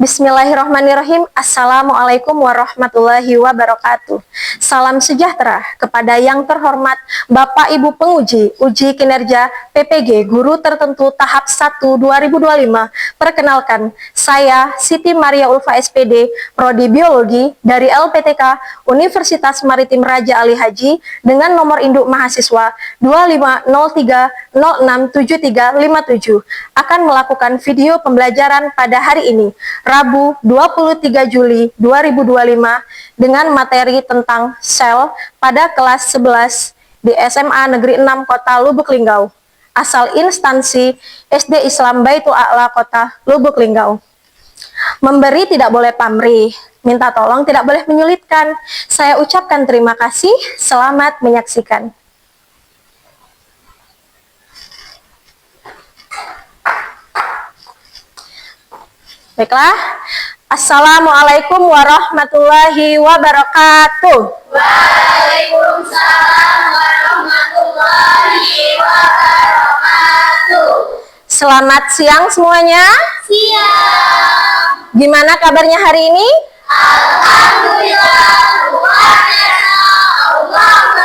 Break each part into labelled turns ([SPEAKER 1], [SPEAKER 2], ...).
[SPEAKER 1] Bismillahirrahmanirrahim. Assalamualaikum warahmatullahi wabarakatuh. Salam sejahtera kepada yang terhormat Bapak Ibu penguji uji kinerja PPG Guru Tertentu tahap 1 2025. Perkenalkan, saya Siti Maria Ulfa SPD, Prodi Biologi dari LPTK Universitas Maritim Raja Ali Haji dengan nomor induk mahasiswa 2503067357 akan melakukan video pembelajaran pada hari ini, Rabu 23 Juli 2025 dengan materi tentang sel pada kelas 11 di SMA Negeri 6 Kota Lubuk Linggau, asal instansi SD Islam Baitul A'la Kota Lubuk Linggau. Memberi tidak boleh pamrih, minta tolong tidak boleh menyulitkan. Saya ucapkan terima kasih, selamat menyaksikan. Baiklah, Assalamualaikum warahmatullahi wabarakatuh.
[SPEAKER 2] Waalaikumsalam warahmatullahi wabarakatuh.
[SPEAKER 1] Selamat siang semuanya.
[SPEAKER 2] Siang.
[SPEAKER 1] Gimana kabarnya hari ini?
[SPEAKER 2] Alhamdulillah, luar biasa. Allahu Akbar.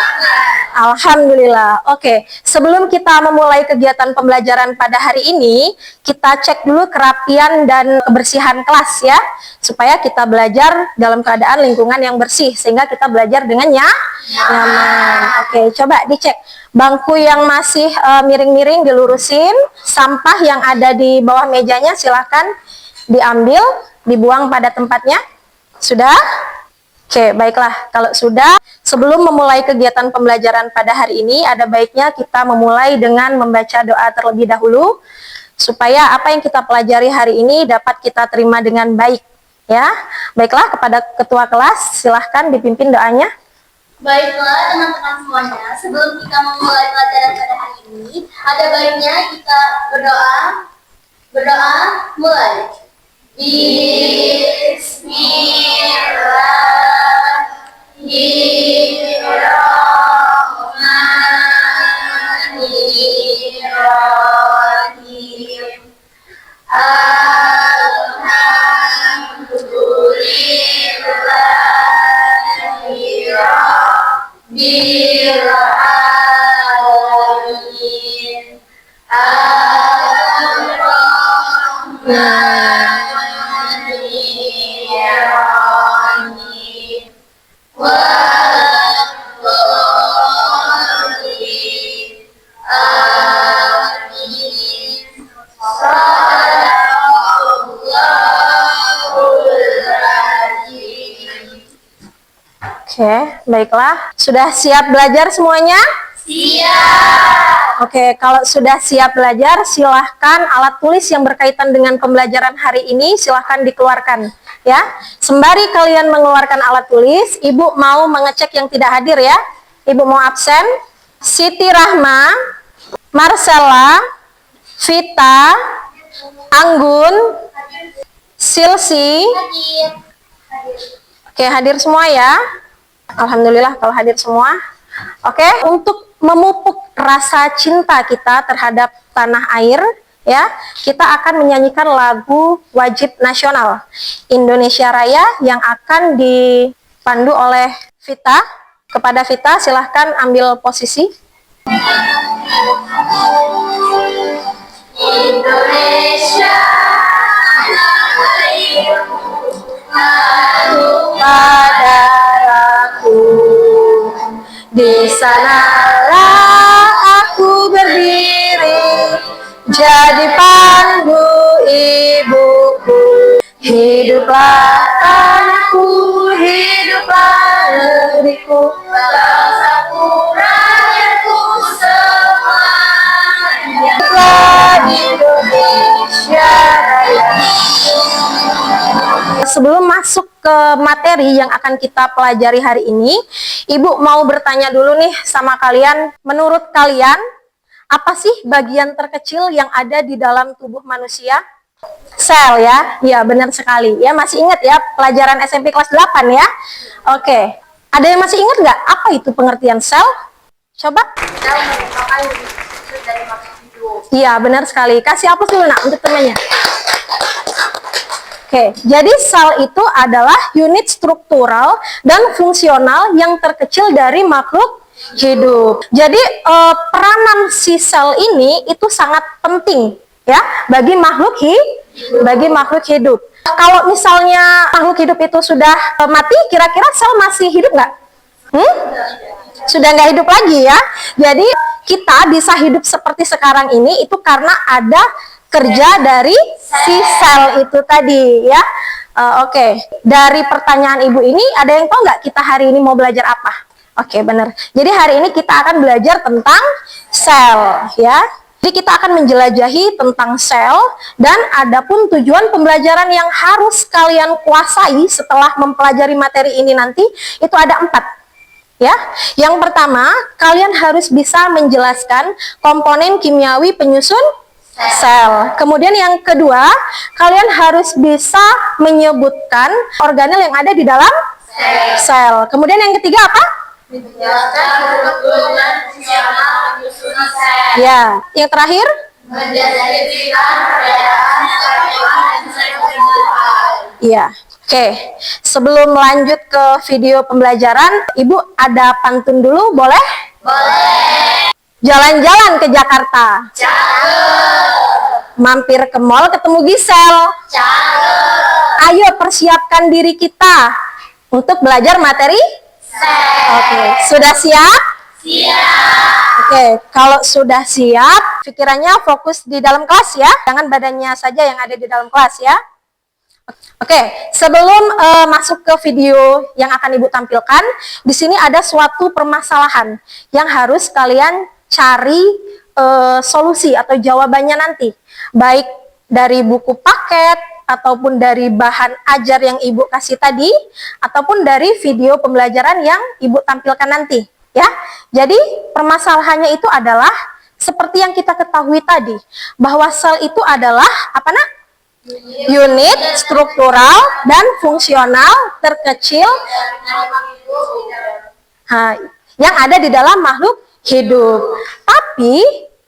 [SPEAKER 1] Alhamdulillah. Oke, sebelum kita memulai kegiatan pembelajaran pada hari ini, kita cek dulu kerapian dan kebersihan kelas ya, supaya kita belajar dalam keadaan lingkungan yang bersih, sehingga kita belajar dengan nyaman. Oke, coba dicek. Bangku yang masih miring-miring dilurusin, sampah yang ada di bawah mejanya silahkan diambil, dibuang pada tempatnya. Sudah? Oke, baiklah. Kalau sudah, sebelum memulai kegiatan pembelajaran pada hari ini, ada baiknya kita memulai dengan membaca doa terlebih dahulu, supaya apa yang kita pelajari hari ini dapat kita terima dengan baik. Ya, baiklah, kepada ketua kelas, silahkan dipimpin doanya.
[SPEAKER 2] Baiklah teman-teman semuanya, sebelum kita memulai pelajaran pada hari ini, ada baiknya kita berdoa. Berdoa, mulai. Bismillahirrahmanirrahim. Alhamdulillahirabbil alamin.
[SPEAKER 1] Oke, baiklah. Sudah siap belajar semuanya?
[SPEAKER 2] Siap.
[SPEAKER 1] Oke, kalau sudah siap belajar, silahkan alat tulis yang berkaitan dengan pembelajaran hari ini silahkan dikeluarkan. Ya, sembari kalian mengeluarkan alat tulis, Ibu mau mengecek yang tidak hadir ya. Ibu mau absen. Siti Rahma, Marcella, Vita, Anggun, Silsi. Oke, hadir semua ya. Alhamdulillah kalau hadir semua. Oke, untuk memupuk rasa cinta kita terhadap tanah air, ya, kita akan menyanyikan lagu wajib nasional Indonesia Raya yang akan dipandu oleh Vita. Kepada Vita, silahkan ambil posisi.
[SPEAKER 2] Indonesia tanah airku,
[SPEAKER 1] Padaku, di sanalah aku berdiri, jadi pandu ibuku. Hiduplah tanahku, hiduplah negeriku,
[SPEAKER 2] bangsaku, rakyatku semuanya.
[SPEAKER 1] hiduplah Indonesia Raya. Sebelum masuk ke materi yang akan kita pelajari hari ini, Ibu mau bertanya dulu nih sama kalian, menurut kalian, apa sih bagian terkecil yang ada di dalam tubuh manusia? Sel ya? Ya, benar sekali. Ya, masih ingat ya pelajaran SMP kelas 8 ya? Oke. Ada yang masih ingat nggak apa itu pengertian sel? Coba. Iya, benar sekali. Kasih apa dulu nak untuk temannya? Oke, jadi sel itu adalah unit struktural dan fungsional yang terkecil dari makhluk hidup. Jadi peranan si sel ini itu sangat penting ya bagi makhluk hidup. Kalau misalnya makhluk hidup itu sudah mati, kira-kira sel masih hidup nggak? Sudah nggak hidup lagi ya. Jadi kita bisa hidup seperti sekarang ini itu karena ada kerja dari si sel itu tadi ya. Oke. Dari pertanyaan ibu ini ada yang tahu nggak kita hari ini mau belajar apa? Oke, benar. Jadi hari ini kita akan belajar tentang sel ya. Jadi kita akan menjelajahi tentang sel dan adapun tujuan pembelajaran yang harus kalian kuasai setelah mempelajari materi ini nanti itu ada 4. Ya, yang pertama kalian harus bisa menjelaskan komponen kimiawi penyusun sel. Kemudian yang kedua, kalian harus bisa menyebutkan organel yang ada di dalam sel. Kemudian yang ketiga apa?
[SPEAKER 2] Menjelaskan hubungan fungsional penyusunan sel.
[SPEAKER 1] Ya, yang terakhir?
[SPEAKER 2] Mendeskripsikan perbedaan karyawan dan sel kehidupan.
[SPEAKER 1] Iya. Oke, sebelum lanjut ke video pembelajaran, Ibu ada pantun dulu, boleh?
[SPEAKER 2] Boleh.
[SPEAKER 1] Jalan-jalan ke Jakarta.
[SPEAKER 2] Cakep.
[SPEAKER 1] Mampir ke mall ketemu Gisel.
[SPEAKER 2] Cakep.
[SPEAKER 1] Ayo persiapkan diri kita untuk belajar materi
[SPEAKER 2] Sel.
[SPEAKER 1] Oke, sudah siap?
[SPEAKER 2] Siap.
[SPEAKER 1] Oke, kalau sudah siap, pikirannya fokus di dalam kelas ya. Jangan badannya saja yang ada di dalam kelas ya. Oke, sebelum masuk ke video yang akan Ibu tampilkan, di sini ada suatu permasalahan yang harus kalian cari solusi atau jawabannya nanti. Baik dari buku paket, ataupun dari bahan ajar yang Ibu kasih tadi, ataupun dari video pembelajaran yang Ibu tampilkan nanti, ya. Jadi permasalahannya itu adalah seperti yang kita ketahui tadi, bahwa sel itu adalah apa nak? Unit struktural dan fungsional terkecil yang ada di dalam makhluk hidup. Tapi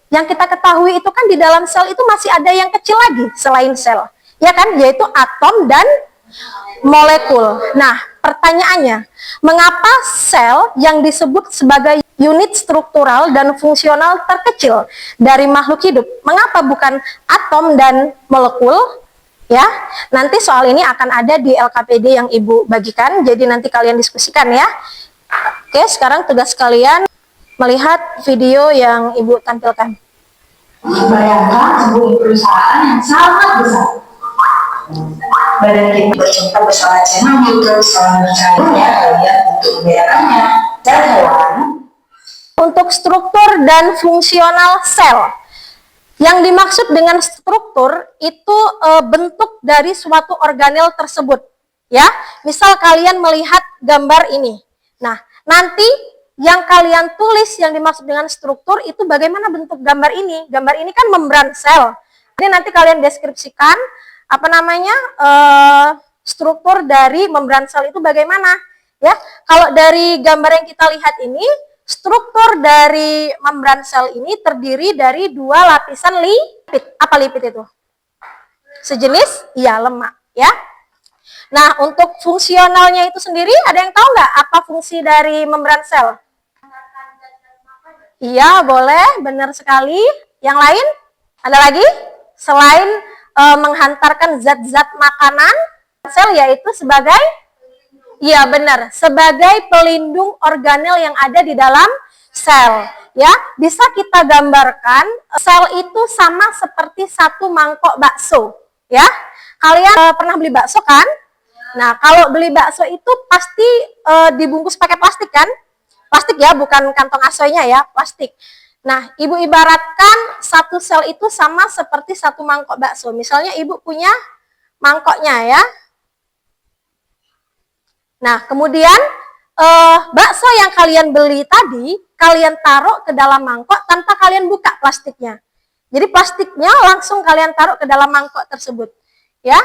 [SPEAKER 1] yang kita ketahui itu kan di dalam sel itu masih ada yang kecil lagi selain sel. Ya kan, yaitu atom dan molekul. Nah, pertanyaannya, mengapa sel yang disebut sebagai unit struktural dan fungsional terkecil dari makhluk hidup, mengapa bukan atom dan molekul? Ya, nanti soal ini akan ada di LKPD yang Ibu bagikan, jadi nanti kalian diskusikan ya. Oke, sekarang tugas kalian melihat video yang Ibu tampilkan.
[SPEAKER 3] Bayangkan sebuah perusahaan yang sangat besar. Badan kita bercontoh bersama channel juga bersama bercahaya kalian untuk membedakannya. Sel hewan.
[SPEAKER 1] Untuk struktur dan fungsional sel. Yang dimaksud dengan struktur itu bentuk dari suatu organel tersebut. Ya, misal kalian melihat gambar ini. Nah, nanti yang kalian tulis yang dimaksud dengan struktur itu bagaimana bentuk gambar ini. Gambar ini kan membran sel. Jadi nanti kalian deskripsikan apa namanya struktur dari membran sel itu bagaimana. Ya, kalau dari gambar yang kita lihat ini, struktur dari membran sel ini terdiri dari 2 lapisan lipid. Apa lipid itu? Sejenis? Iya, lemak. Ya. Nah, untuk fungsionalnya itu sendiri, ada yang tahu nggak apa fungsi dari membran sel? Iya, boleh. Benar sekali. Yang lain? Ada lagi? Selain menghantarkan zat-zat makanan, sel yaitu sebagai iya benar, sebagai pelindung organel yang ada di dalam sel. Ya, bisa kita gambarkan sel itu sama seperti satu mangkok bakso. Ya, kalian pernah beli bakso kan? Nah, kalau beli bakso itu pasti dibungkus pakai plastik kan? Plastik ya, bukan kantong asoynya ya, plastik. Nah, Ibu ibaratkan satu sel itu sama seperti satu mangkok bakso. Misalnya Ibu punya mangkoknya ya. Nah, kemudian bakso yang kalian beli tadi, kalian taruh ke dalam mangkok tanpa kalian buka plastiknya. Jadi plastiknya langsung kalian taruh ke dalam mangkok tersebut. Ya.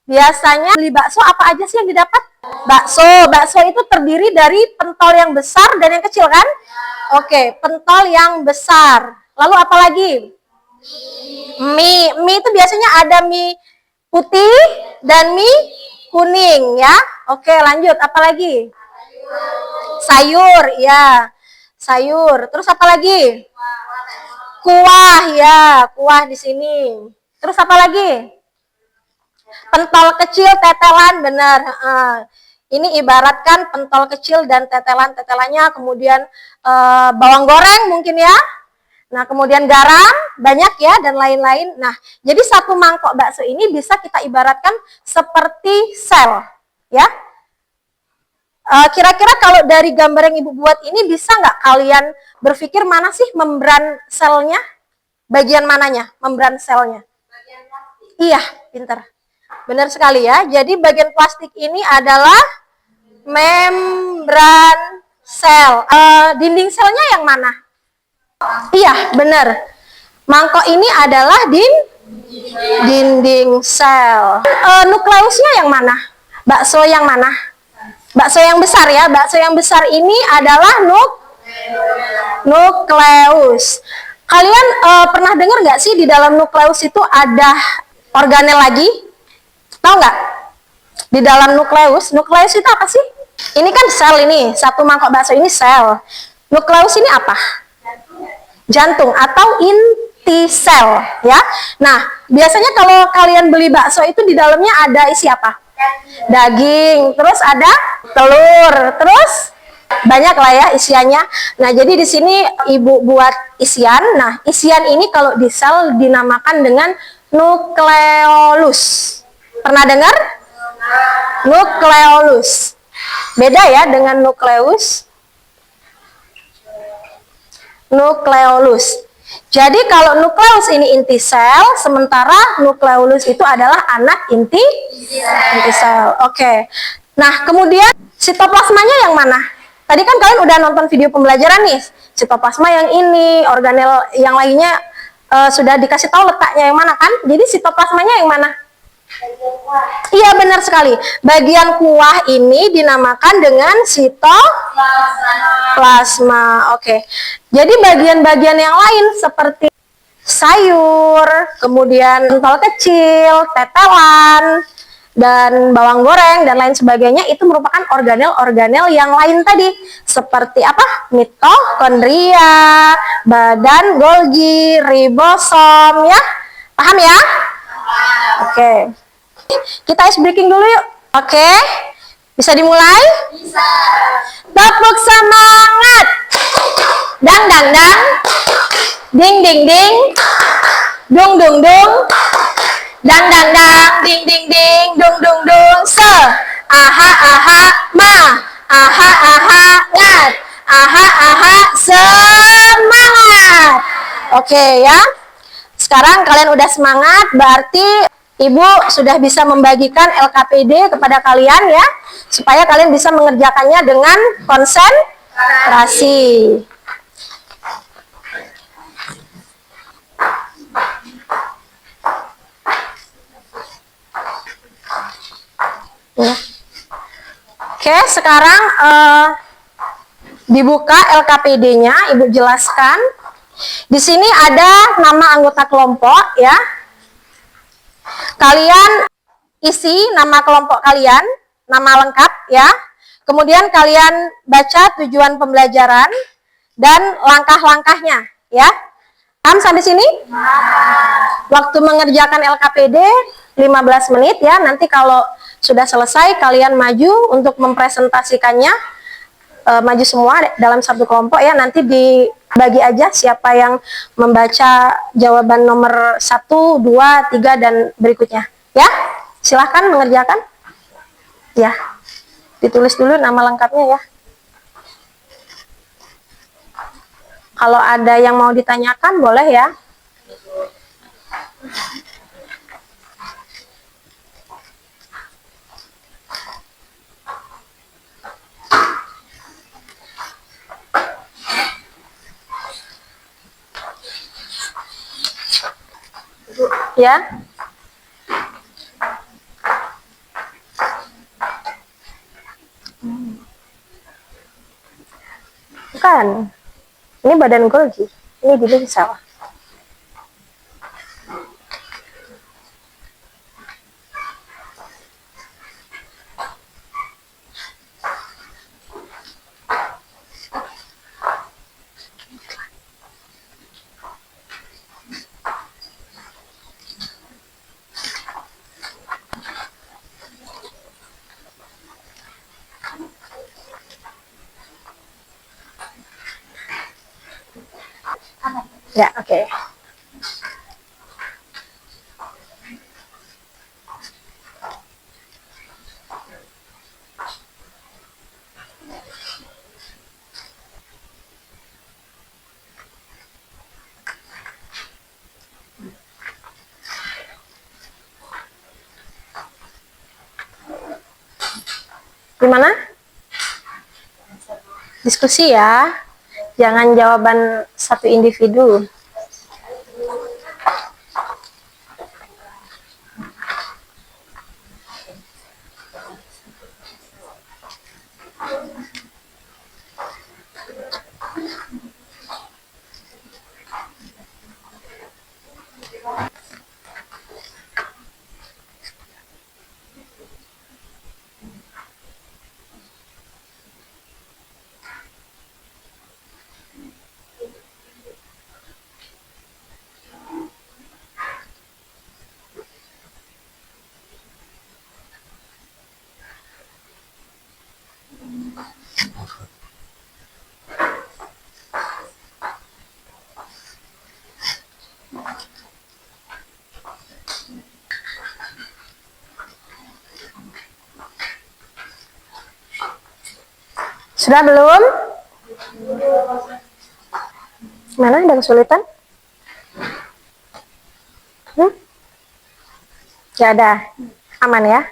[SPEAKER 1] Biasanya beli bakso apa aja sih yang didapat? Bakso itu terdiri dari pentol yang besar dan yang kecil kan? Oke, pentol yang besar. Lalu apa lagi? Mie itu biasanya ada mie putih dan mie kuning ya. Oke, lanjut. Apa lagi? Sayur, ya. Sayur. Terus apa lagi? Kuah, ya. Kuah di sini. Terus apa lagi? Pentol kecil, tetelan, benar. Ini ibaratkan pentol kecil dan tetelan-tetelannya, kemudian bawang goreng mungkin ya. Nah, kemudian garam, banyak ya, dan lain-lain. Nah, jadi satu mangkok bakso ini bisa kita ibaratkan seperti sel, ya. Kira-kira kalau dari gambar yang Ibu buat ini, bisa nggak kalian berpikir mana sih membran selnya? Bagian mananya membran selnya?
[SPEAKER 2] Bagian plastik.
[SPEAKER 1] Iya, pinter. Benar sekali ya. Jadi bagian plastik ini adalah membran sel. Dinding selnya yang mana? Iya, benar. Mangkok ini adalah dinding sel. Nukleusnya yang mana? Bakso yang mana? Bakso yang besar ya. Bakso yang besar ini adalah nukleus. Kalian pernah dengar nggak sih di dalam nukleus itu ada organel lagi? Tahu nggak? Di dalam nukleus itu apa sih? Ini kan sel ini, satu mangkok bakso ini sel. Nukleus ini apa? Jantung atau inti sel, ya. Nah, biasanya kalau kalian beli bakso itu di dalamnya ada isi apa? Daging, terus ada telur, terus banyak lah ya isiannya. Nah, jadi di sini Ibu buat isian. Nah, isian ini kalau di sel dinamakan dengan nukleolus. Pernah dengar? Nukleolus. Beda ya dengan nukleus. Nukleolus. Jadi kalau nukleus ini inti sel, sementara nukleolus itu adalah anak inti sel. Oke. Nah, kemudian sitoplasmanya yang mana? Tadi kan kalian udah nonton video pembelajaran nih. Sitoplasma yang ini, organel yang lainnya sudah dikasih tahu letaknya yang mana kan? Jadi sitoplasmanya yang mana? Iya, benar sekali. Bagian kuah ini dinamakan dengan sitoplasma. Oke. Jadi bagian-bagian yang lain seperti sayur, kemudian pentol kecil, tetelan, dan bawang goreng dan lain sebagainya itu merupakan organel-organel yang lain tadi. Seperti apa? Mitokondria, badan Golgi, ribosom ya. Paham ya? Oke. Kita ice breaking dulu yuk. Oke. Bisa dimulai?
[SPEAKER 2] Bisa.
[SPEAKER 1] Tepuk semangat. Dang dang dang. Ding ding ding. Dung dung dung. Dang dang dang. Ding ding ding. Dung dung dung. Se. Aha aha ma. Aha aha ngat. Aha aha semangat. Oke ya. Sekarang kalian udah semangat, berarti Ibu sudah bisa membagikan LKPD kepada kalian ya, supaya kalian bisa mengerjakannya dengan konsentrasi. Oke, sekarang dibuka LKPD-nya, Ibu jelaskan. Di sini ada nama anggota kelompok ya. Kalian isi nama kelompok kalian, nama lengkap ya. Kemudian kalian baca tujuan pembelajaran dan langkah-langkahnya ya. Paham sampai sini? Waktu mengerjakan LKPD 15 menit ya. Nanti kalau sudah selesai kalian maju untuk mempresentasikannya. Maju semua dalam satu kelompok ya, nanti dibagi aja siapa yang membaca jawaban nomor 1, 2, 3 dan berikutnya ya. Silahkan mengerjakan ya, ditulis dulu nama lengkapnya ya. Kalau ada yang mau ditanyakan boleh ya. Ya. Bukan. Ini badan Golgi. Ini dinding sel. Ya, oke. Gimana? Diskusi ya. Jangan jawaban satu individu. Sudah belum? Mana ada kesulitan? Gak ada. Aman ya?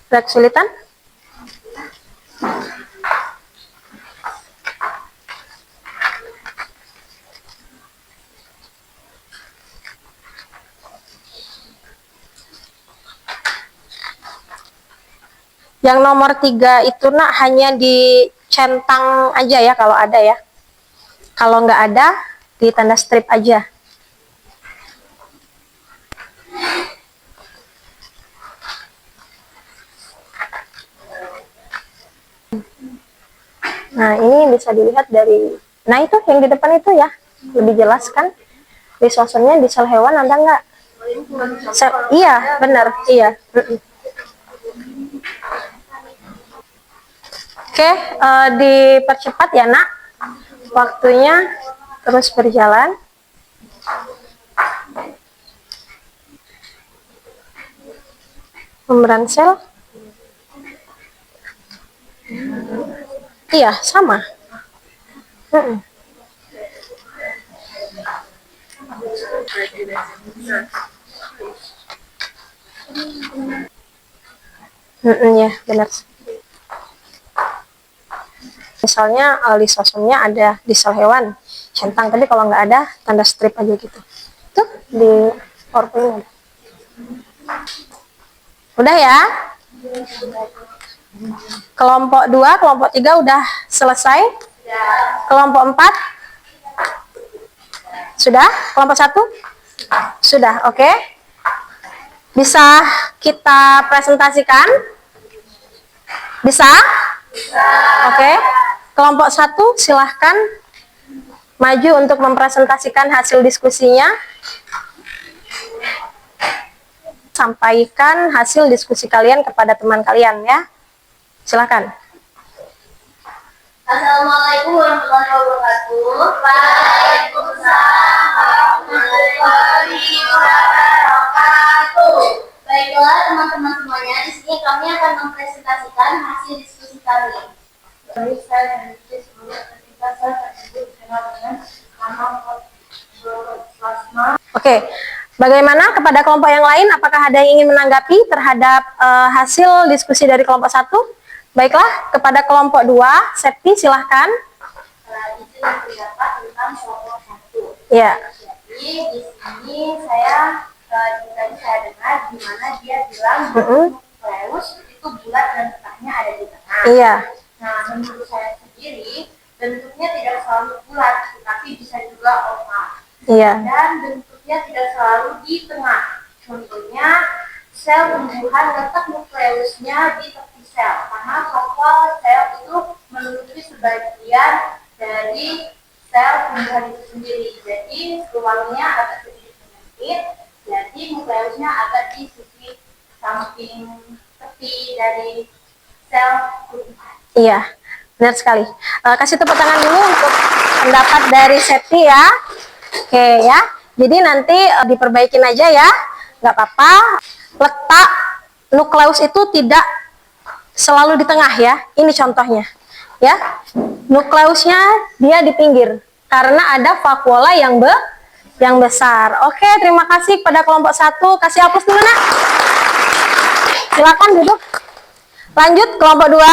[SPEAKER 1] Ada kesulitan? Yang nomor 3 itu nak hanya dicentang aja ya kalau ada ya. Kalau nggak ada, di tanda strip aja. Nah, ini bisa dilihat dari, nah itu yang di depan itu ya, lebih jelas kan. Lisosomnya di sel hewan ada nggak? Iya, benar, iya. Oke, dipercepat ya nak, waktunya terus berjalan. Membran sel, iya sama. Ya, benar. Misalnya lisosomnya ada di sel hewan, centang, tapi kalau nggak ada, tanda strip aja gitu. Tuh, di PowerPoint ada. Udah ya? Kelompok 2, kelompok 3 udah selesai? Kelompok 4? Sudah? Kelompok 1? Sudah, oke. Bisa kita presentasikan? Bisa? Oke. Kelompok 1 silahkan maju untuk mempresentasikan hasil diskusinya. Sampaikan hasil diskusi kalian kepada teman kalian ya. Silakan.
[SPEAKER 2] Assalamualaikum warahmatullahi wabarakatuh. Waalaikumsalam warahmatullahi wabarakatuh. Baiklah teman-teman semuanya, di sini kami akan mempresentasikan hasil diskusi kami.
[SPEAKER 1] Oke, bagaimana kepada kelompok yang lain? Apakah ada yang ingin menanggapi terhadap hasil diskusi dari kelompok 1? Baiklah, kepada kelompok 2, Septi silahkan.
[SPEAKER 2] Izin pendapat tentang kelompok 1.
[SPEAKER 1] Ya.
[SPEAKER 2] Jadi di sini saya dengar di mana dia bilang nukleus itu bulat dan letaknya ada di tengah.
[SPEAKER 1] Iya.
[SPEAKER 2] Nah, menurut saya sendiri bentuknya tidak selalu bulat, tetapi bisa juga oval.
[SPEAKER 1] Iya.
[SPEAKER 2] Dan bentuknya tidak selalu di tengah. Contohnya sel tumbuhan letak nukleusnya di tepi sel, karena oval sel itu menutupi sebagian dari sel tumbuhan itu sendiri. Jadi ruangnya agak sedikit menyempit, jadi nukleusnya agak di sisi samping tepi dari sel tumbuhan.
[SPEAKER 1] Iya, benar sekali. Kasih tepuk tangan dulu untuk pendapat dari Septi ya. Oke ya, jadi nanti diperbaikin aja ya, nggak apa-apa. Letak nukleus itu tidak selalu di tengah ya. Ini contohnya ya. Nukleusnya dia di pinggir karena ada vakuola yang besar. Oke, terima kasih kepada kelompok 1. Kasih aplaus dulu nak. Silakan duduk. Lanjut kelompok 2.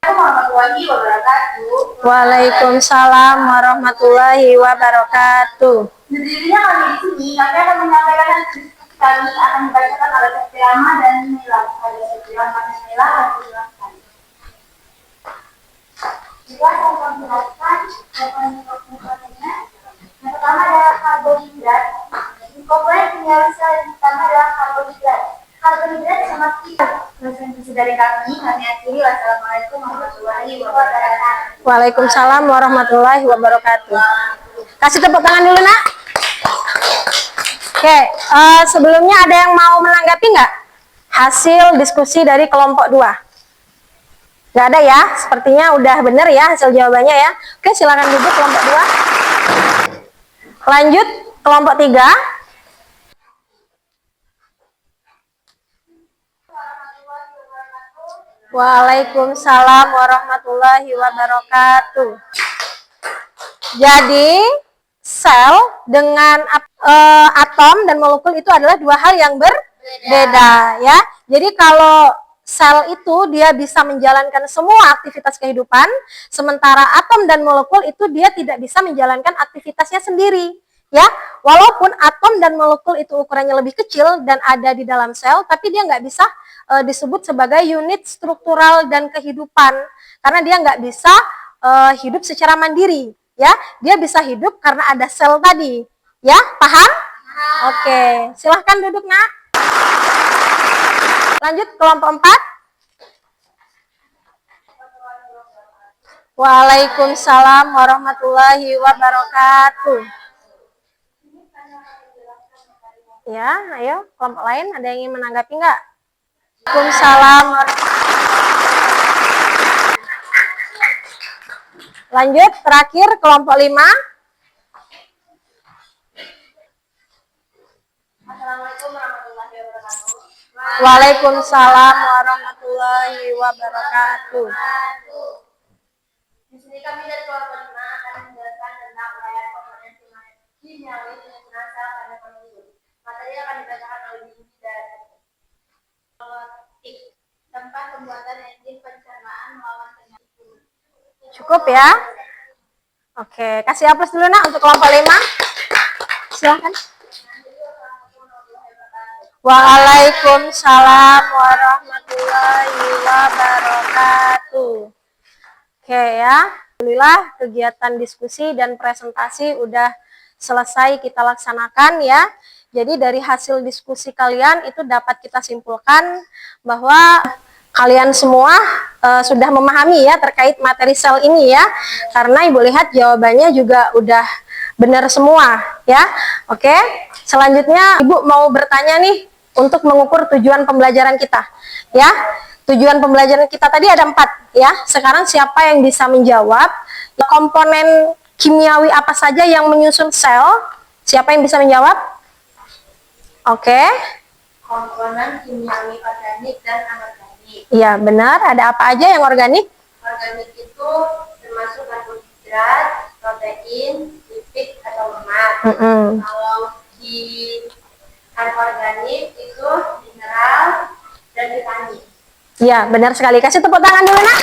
[SPEAKER 2] Warahmatullahi wabarakatuh.
[SPEAKER 1] Waalaikumsalam warahmatullahi wabarakatuh.
[SPEAKER 2] Berdirinya kami di sini, kami akan menyampaikan kami akan membacakan oleh Septi Rama dan Mila. Ada Septi Rama dan Mila, silakan. Jika saya akan menjelaskan komponen-komponennya, yang pertama adalah karbohidrat. Komponen kimia yang pertama adalah karbohidrat. Karbohidrat sangat kecil. Presentasi dari kami akhiri. Wassalamualaikum warahmatullahi wabarakatuh.
[SPEAKER 1] Waalaikumsalam warahmatullahi wabarakatuh. Kasih tepuk tangan dulu nak. Oke, sebelumnya ada yang mau menanggapi nggak hasil diskusi dari kelompok 2? Nggak ada ya, sepertinya udah bener ya hasil jawabannya ya. Oke, silakan duduk kelompok 2. Lanjut kelompok 3. Waalaikumsalam warahmatullahi wabarakatuh. Jadi sel dengan atom dan molekul itu adalah dua hal yang berbeda ya. Jadi kalau sel itu dia bisa menjalankan semua aktivitas kehidupan, sementara atom dan molekul itu dia tidak bisa menjalankan aktivitasnya sendiri ya. Walaupun atom dan molekul itu ukurannya lebih kecil dan ada di dalam sel, tapi dia nggak bisa disebut sebagai unit struktural dan kehidupan karena dia nggak bisa hidup secara mandiri ya. Dia bisa hidup karena ada sel tadi ya, paham? Oke, silahkan duduk nak. Lanjut kelompok 4. Waalaikumsalam warahmatullahi wabarakatuh. Ya, ayo kelompok lain ada yang ingin menanggapi nggak? Waalaikumsalam. Lanjut terakhir kelompok 5.
[SPEAKER 2] Assalamualaikum warahmatullahi wabarakatuh.
[SPEAKER 1] Waalaikumsalam warahmatullahi wabarakatuh.
[SPEAKER 2] Di sini kami dari kelompok 5 akan menjelaskan tentang uraian komponen kimiawi penyusunan sel pada penunjuk. Materi yang akan dibacakan oleh Bibi dan tempat pembuatan enzim pencernaan melawan penyakit.
[SPEAKER 1] Cukup ya? Oke, kasih aplaus dulu nak untuk kelompok 5. Silahkan. Waalaikumsalam warahmatullahi wabarakatuh. Oke ya, alhamdulillah kegiatan diskusi dan presentasi udah selesai kita laksanakan ya. Jadi dari hasil diskusi kalian itu dapat kita simpulkan bahwa kalian semua sudah memahami ya terkait materi sel ini ya. Karena Ibu lihat jawabannya juga udah benar semua ya. Oke, selanjutnya Ibu mau bertanya nih untuk mengukur tujuan pembelajaran kita ya. Tujuan pembelajaran kita tadi ada 4 ya. Sekarang siapa yang bisa menjawab komponen kimiawi apa saja yang menyusun sel? Siapa yang bisa menjawab? Oke.
[SPEAKER 2] Komponen kimiawi organik dan anorganik.
[SPEAKER 1] Iya benar, ada apa aja yang organik?
[SPEAKER 2] Organik itu termasuk karbohidrat, protein, lipid atau lemak. Kalau di anorganik itu mineral dan vitamin.
[SPEAKER 1] Iya benar sekali, kasih tepuk tangan dulu nak.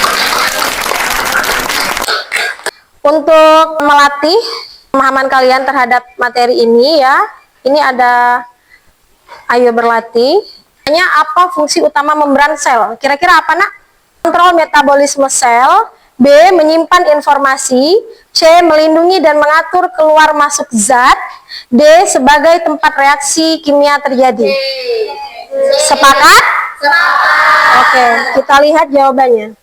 [SPEAKER 1] Untuk melatih pemahaman kalian terhadap materi ini ya, ini ada ayo berlatih. Tanya apa fungsi utama membran sel? Kira-kira apa nak? Kontrol metabolisme sel. B. Menyimpan informasi. C. Melindungi dan mengatur keluar masuk zat. D. Sebagai tempat reaksi kimia terjadi. Sepakat? Sepakat. Oke, kita lihat jawabannya.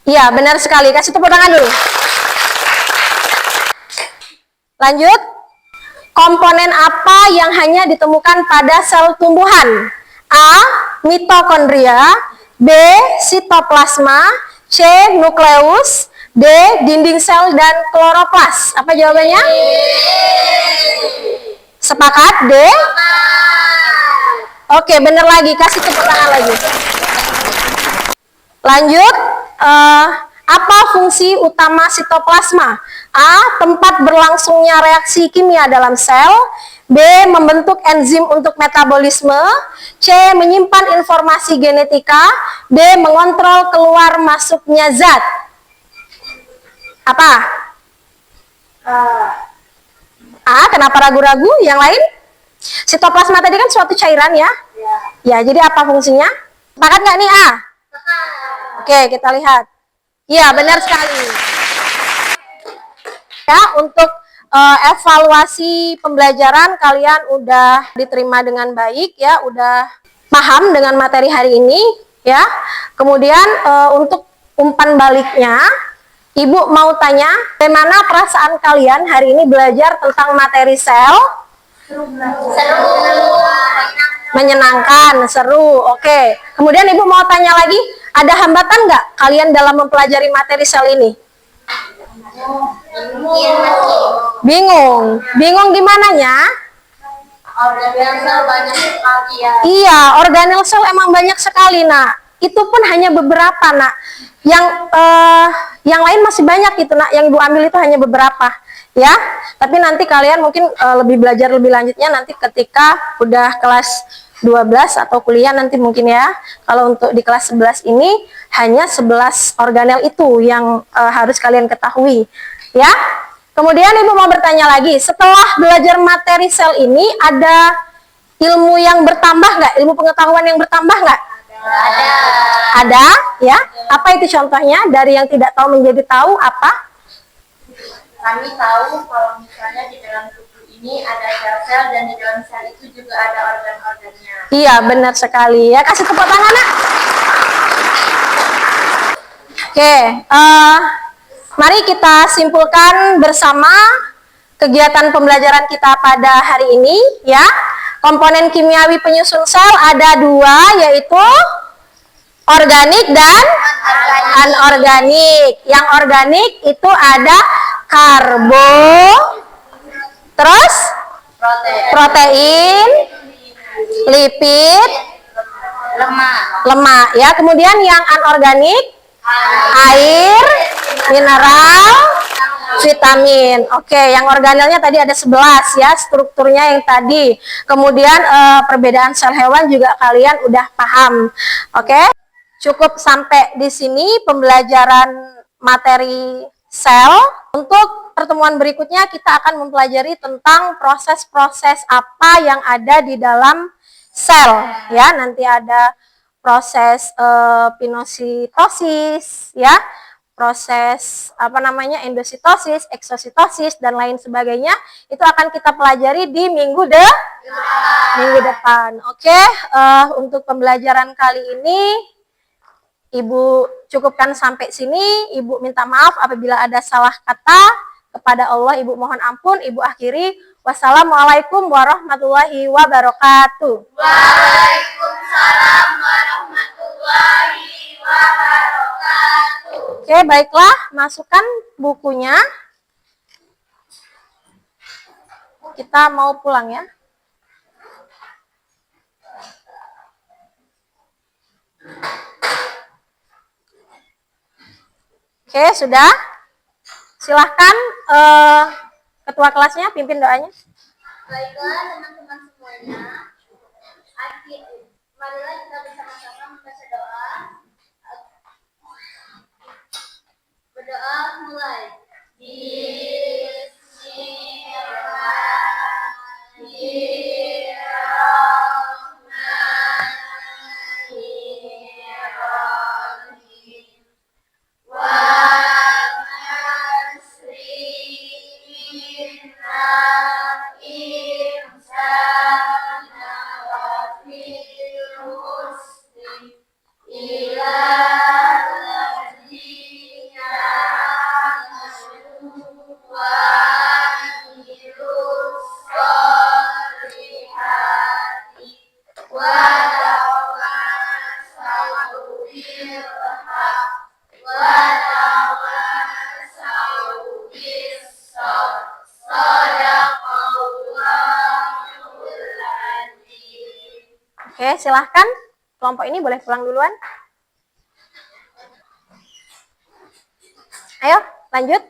[SPEAKER 1] Iya, benar sekali. Kasih tepuk tangan dulu. Lanjut. Komponen apa yang hanya ditemukan pada sel tumbuhan? A. Mitokondria, B. Sitoplasma, C. Nukleus, D. Dinding sel dan kloroplas. Apa jawabannya? Sepakat? D? Oke, bener lagi. Kasih tepuk tangan lagi. Lanjut. Apa fungsi utama sitoplasma? A. Tempat berlangsungnya reaksi kimia dalam sel. B. Membentuk enzim untuk metabolisme. C. Menyimpan informasi genetika. D. Mengontrol keluar masuknya zat. Apa? A. Kenapa ragu-ragu? Yang lain? Sitoplasma tadi kan suatu cairan ya? Ya, jadi apa fungsinya? Sepakat nggak nih A? Oke, kita lihat. Iya, benar sekali. Ya, untuk evaluasi pembelajaran kalian udah diterima dengan baik ya, udah paham dengan materi hari ini ya. Kemudian untuk umpan baliknya, Ibu mau tanya, bagaimana perasaan kalian hari ini belajar tentang materi sel?
[SPEAKER 2] Seru.
[SPEAKER 1] Menyenangkan, seru, oke. Kemudian Ibu mau tanya lagi, ada hambatan nggak kalian dalam mempelajari materi sel ini? Bingung. Bingung di mananya?
[SPEAKER 2] Organel sel banyak sekali ya.
[SPEAKER 1] Iya, organel sel emang banyak sekali, nak. Itu pun hanya beberapa, nak. Yang lain masih banyak itu, nak. Yang Ibu ambil itu hanya beberapa, ya. Tapi nanti kalian mungkin lebih belajar lebih lanjutnya nanti ketika udah kelas 12 atau kuliah nanti mungkin ya. Kalau untuk di kelas 11 ini hanya 11 organel itu yang harus kalian ketahui, ya. Kemudian Ibu mau bertanya lagi, setelah belajar materi sel ini ada ilmu yang bertambah nggak? Ilmu pengetahuan yang bertambah nggak? Ada, ya. Apa itu contohnya? Dari yang tidak tahu menjadi tahu apa?
[SPEAKER 2] Kami tahu kalau misalnya di dalam tubuh ini ada sel-sel dan di dalam sel itu juga ada organ-organnya.
[SPEAKER 1] Iya, benar sekali ya. Kasih tepuk tangan, nak. Oke, mari kita simpulkan bersama kegiatan pembelajaran kita pada hari ini ya. Komponen kimiawi penyusun sel ada dua, yaitu organik dan anorganik. Yang organik itu ada karbo, terus protein, lipid, lemak ya. Kemudian yang anorganik, air, mineral, vitamin. Oke, yang organelnya tadi ada 11 ya, strukturnya yang tadi. Kemudian perbedaan sel hewan juga kalian udah paham. Oke, cukup sampai di sini pembelajaran materi sel. Untuk pertemuan berikutnya kita akan mempelajari tentang proses-proses apa yang ada di dalam sel ya. Nanti ada proses pinositosis ya, proses endositosis, eksositosis dan lain sebagainya. Itu akan kita pelajari di minggu depan. Oke, untuk pembelajaran kali ini Ibu cukupkan sampai sini. Ibu minta maaf apabila ada salah kata. Kepada Allah Ibu mohon ampun. Ibu akhiri. Wassalamualaikum warahmatullahi wabarakatuh.
[SPEAKER 2] Waalaikumsalam warahmatullahi wabarakatuh.
[SPEAKER 1] Oke, baiklah. Masukkan bukunya. Kita mau pulang ya. Oke, sudah. Silahkan ketua kelasnya pimpin doanya.
[SPEAKER 2] Baiklah teman-teman semuanya, marilah kita bersama-sama membaca doa. Berdoa mulai.
[SPEAKER 1] Oke, silahkan. Kelompok ini boleh pulang duluan. Ayo, lanjut.